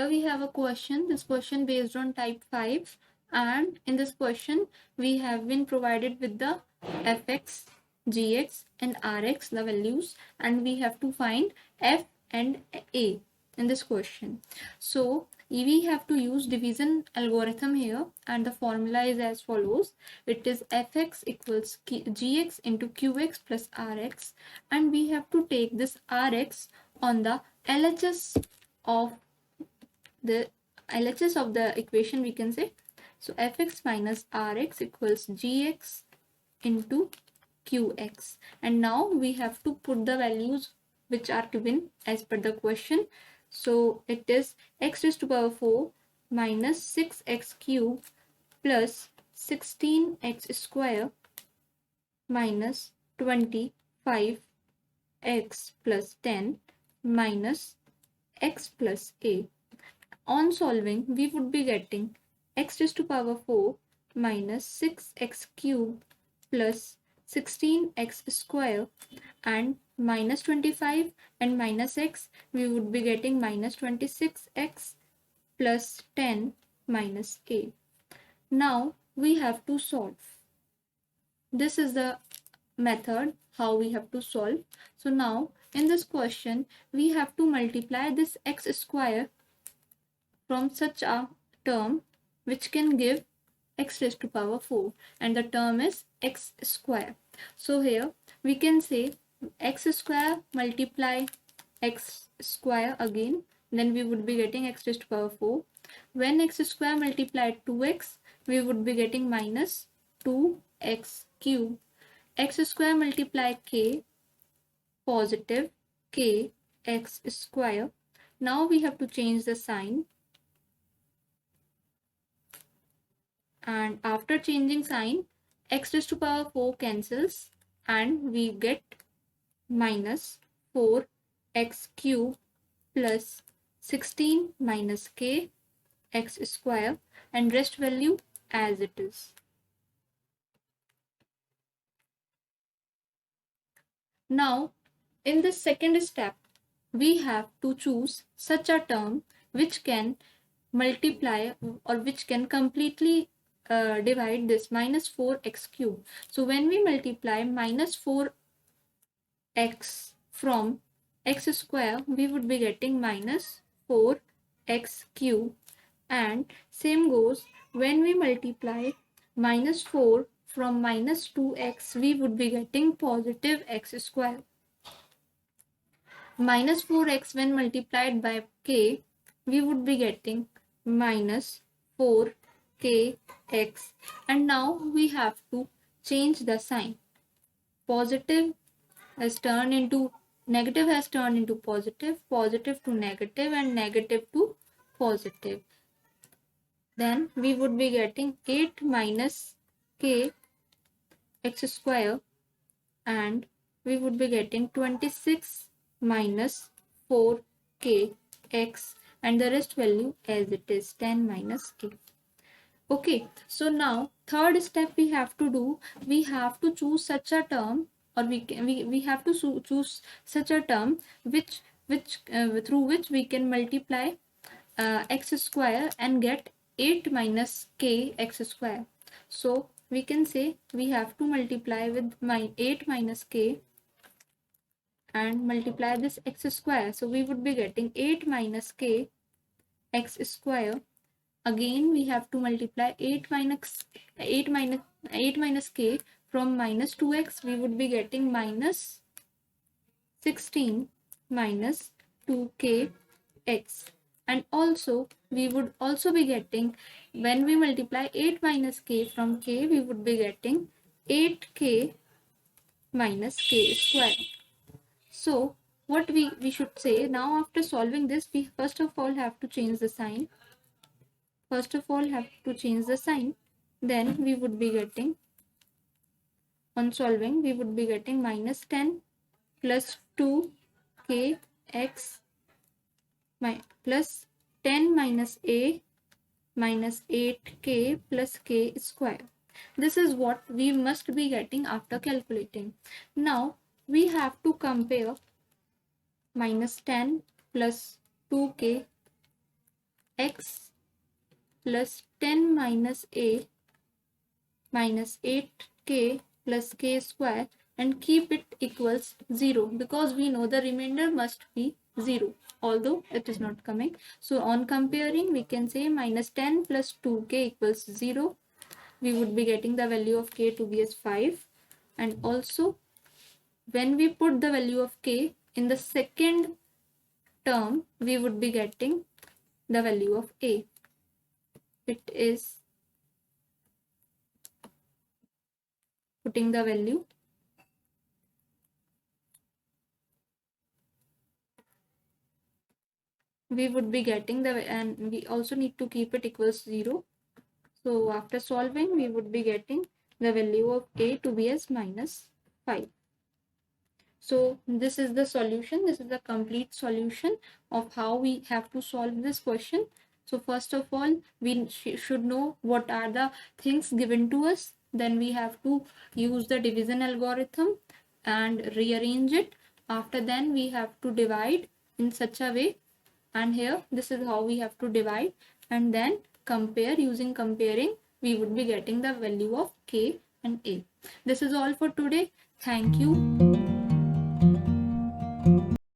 we have a question. This question based on type 5, and in this question we have been provided with the fx, gx and rx, the values, and we have to find f and a in this question. So we have to use division algorithm here, and the formula is as follows. It is fx equals gx into qx plus rx, and we have to take this rx on the LHS of the equation, we can say. So fx minus rx equals gx into qx, and now we have to put the values which are given as per the question. So it is x raised to power 4 minus 6x cube plus 16x square minus 25x plus 10 minus x plus a. On solving, we would be getting x raised to power 4 minus 6x cube plus 16x square and minus 25 and minus x, we would be getting minus 26x plus 10 minus a. Now we have to solve. This is the method how we have to solve. So now in this question, we have to multiply this x square from such a term which can give x raised to power 4, and the term is x square. So here we can say x square multiply x square again, then we would be getting x raised to power 4. When x square multiplied 2x, we would be getting minus 2x cube. X square multiply k, positive k x square. Now we have to change the sign, and after changing sign, x raised to power 4 cancels and we get minus 4x cube plus 16 minus k x square, and rest value as it is. Now in the second step, we have to choose such a term which can multiply or which can completely divide this minus 4x cube. So when we multiply minus 4x from x square, we would be getting minus 4x cube, and same goes when we multiply minus 4 from minus 2x, we would be getting positive x square. Minus 4x when multiplied by k, we would be getting minus 4kx, and now we have to change the sign. Positive has turned into negative, has turned into positive, positive to negative, and negative to positive. Then we would be getting 8 minus k x square, and we would be getting 26 minus 4k x, and the rest value as it is 10 minus k. Okay, so now third step we have to do, we have to choose such a term, or we have to choose such a term which through which we can multiply x square and get 8 minus k x square. So we can say we have to multiply with 8 minus k and multiply this x square. So we would be getting 8 minus k x square. Again we have to multiply 8 minus k from minus 2x, we would be getting minus 16 minus 2k x, and also we would also be getting, when we multiply 8 minus k from k, we would be getting 8k minus k square. So what we should say now, after solving this, we first of all have to change the sign. Then we would be getting, on solving, we would be getting minus 10 plus 2k x plus 10 minus a minus 8k plus k square. This is what we must be getting after calculating. Now we have to compare minus 10 plus 2k x plus 10 minus a minus 8k plus k square and keep it equals 0, because we know the remainder must be 0, although it is not coming. So on comparing, we can say minus 10 plus 2k equals 0. We would be getting the value of k to be as 5. And also, when we put the value of k in the second term, we would be getting the value of a. It is putting the value, we would be getting the, and we also need to keep it equals 0. So after solving, we would be getting the value of a to be as minus 5. So this is the solution. This is the complete solution of how we have to solve this question. So first of all, we should know what are the things given to us. Then we have to use the division algorithm and rearrange it. After then, we have to divide in such a way. And here, this is how we have to divide. And then compare. Using comparing, we would be getting the value of k and a. This is all for today. Thank you.